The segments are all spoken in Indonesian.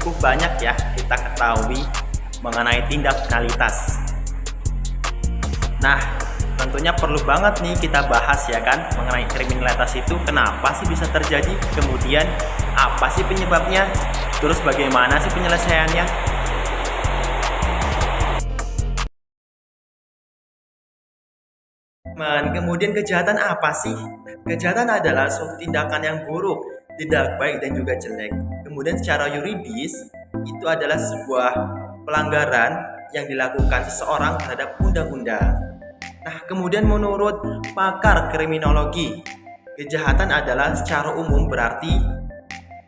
cukup banyak ya kita ketahui mengenai tindak kriminalitas. Nah, tentunya perlu banget nih kita bahas ya kan mengenai kriminalitas itu kenapa sih bisa terjadi, kemudian apa sih penyebabnya, terus bagaimana sih penyelesaiannya. Kemudian kejahatan apa sih? Kejahatan adalah suatu tindakan yang buruk, tidak baik dan juga jelek. Kemudian secara yuridis itu adalah sebuah pelanggaran yang dilakukan seseorang terhadap undang-undang. Nah, kemudian menurut pakar kriminologi, kejahatan adalah secara umum berarti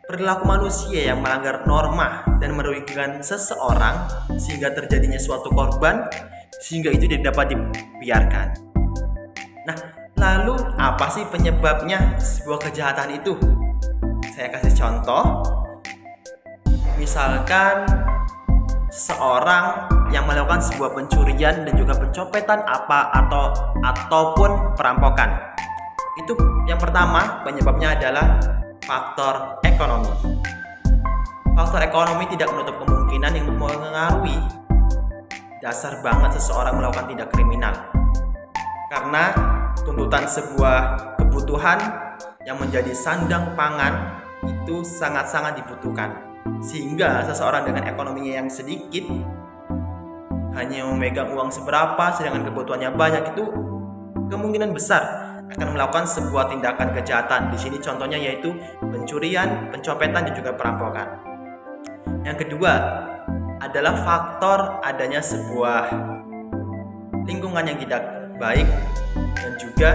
perilaku manusia yang melanggar norma dan merugikan seseorang sehingga terjadinya suatu korban sehingga itu tidak dapat dibiarkan. Nah, lalu apa sih penyebabnya sebuah kejahatan itu? Saya kasih contoh. Misalkan seseorang yang melakukan sebuah pencurian dan juga pencopetan ataupun perampokan. Itu yang pertama, penyebabnya adalah faktor ekonomi. Faktor ekonomi tidak menutup kemungkinan yang mempengaruhi dasar banget seseorang melakukan tindak kriminal. Karena tuntutan sebuah kebutuhan yang menjadi sandang pangan itu sangat-sangat dibutuhkan. Sehingga seseorang dengan ekonominya yang sedikit hanya memegang uang seberapa sedangkan kebutuhannya banyak, itu kemungkinan besar akan melakukan sebuah tindakan kejahatan. Di sini contohnya yaitu pencurian, pencopetan dan juga perampokan. Yang kedua adalah faktor adanya sebuah lingkungan yang tidak baik dan juga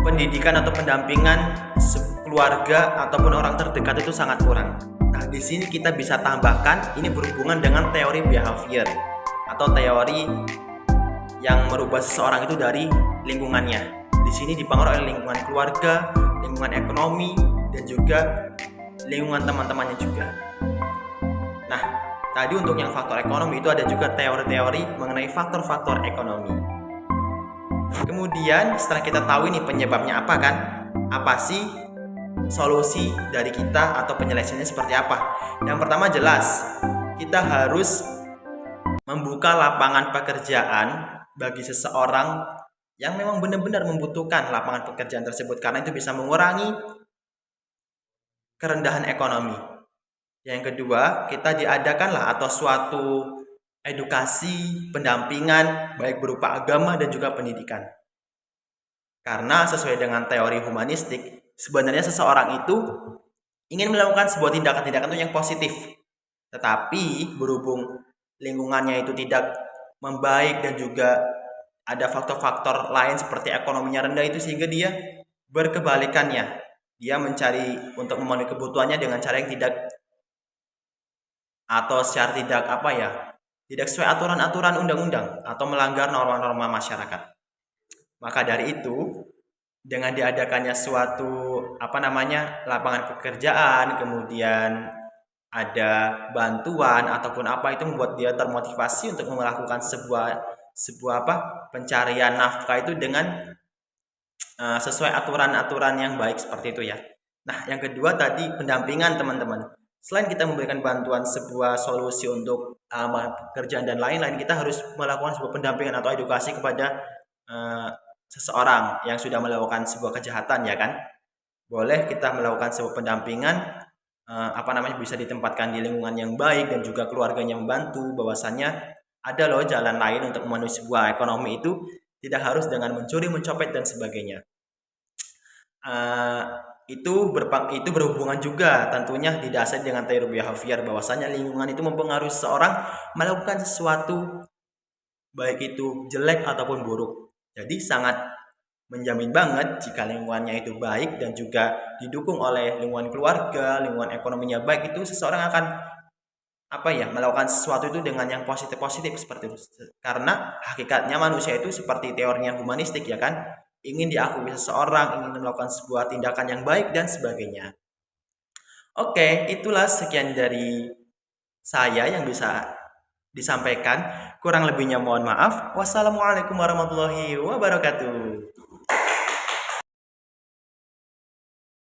pendidikan atau pendampingan keluarga ataupun orang terdekat itu sangat kurang. Nah, di sini kita bisa tambahkan ini berhubungan dengan teori behavior atau teori yang merubah seseorang itu dari lingkungannya. Di sini dipengaruhi oleh lingkungan keluarga, lingkungan ekonomi dan juga lingkungan teman-temannya juga. Nah, tadi untuk yang faktor ekonomi itu ada juga teori-teori mengenai faktor-faktor ekonomi. Kemudian setelah kita tahu ini penyebabnya apa kan? Apa sih solusi dari kita atau penyelesaiannya seperti apa? Yang pertama jelas, kita harus membuka lapangan pekerjaan bagi seseorang yang memang benar-benar membutuhkan lapangan pekerjaan tersebut, karena itu bisa mengurangi kerendahan ekonomi. Yang kedua, kita diadakanlah atau suatu edukasi, pendampingan baik berupa agama dan juga pendidikan. Karena sesuai dengan teori humanistik, sebenarnya seseorang itu ingin melakukan sebuah tindakan-tindakan yang positif. Tetapi berhubung lingkungannya itu tidak membaik dan juga ada faktor-faktor lain seperti ekonominya rendah itu, sehingga dia berkebalikannya. Dia mencari untuk memenuhi kebutuhannya dengan cara yang tidak atau secara tidak sesuai aturan-aturan undang-undang atau melanggar norma-norma masyarakat. Maka dari itu, dengan diadakannya suatu lapangan pekerjaan, kemudian ada bantuan ataupun apa, itu membuat dia termotivasi untuk melakukan sebuah pencarian nafkah itu dengan sesuai aturan-aturan yang baik seperti itu ya. Nah, yang kedua tadi pendampingan teman-teman. Selain kita memberikan bantuan sebuah solusi untuk pekerjaan dan lain-lain, kita harus melakukan sebuah pendampingan atau edukasi kepada seseorang yang sudah melakukan sebuah kejahatan ya kan. Boleh kita melakukan sebuah pendampingan bisa ditempatkan di lingkungan yang baik dan juga keluarganya membantu bahwasannya ada loh jalan lain untuk memenuhi sebuah ekonomi itu, tidak harus dengan mencuri, mencopet dan sebagainya. Itu berhubungan juga tentunya didasari dengan teori behavior bahwasanya lingkungan itu mempengaruhi seseorang melakukan sesuatu baik itu jelek ataupun buruk. Jadi sangat menjamin banget jika lingkungannya itu baik dan juga didukung oleh lingkungan keluarga, lingkungan ekonominya baik, itu seseorang akan melakukan sesuatu itu dengan yang positif seperti itu. Karena hakikatnya manusia itu seperti teorinya humanistik ya kan, ingin diakui seseorang, ingin melakukan sebuah tindakan yang baik dan sebagainya. Oke, itulah sekian dari saya yang bisa disampaikan. Kurang lebihnya mohon maaf. Wassalamualaikum warahmatullahi wabarakatuh.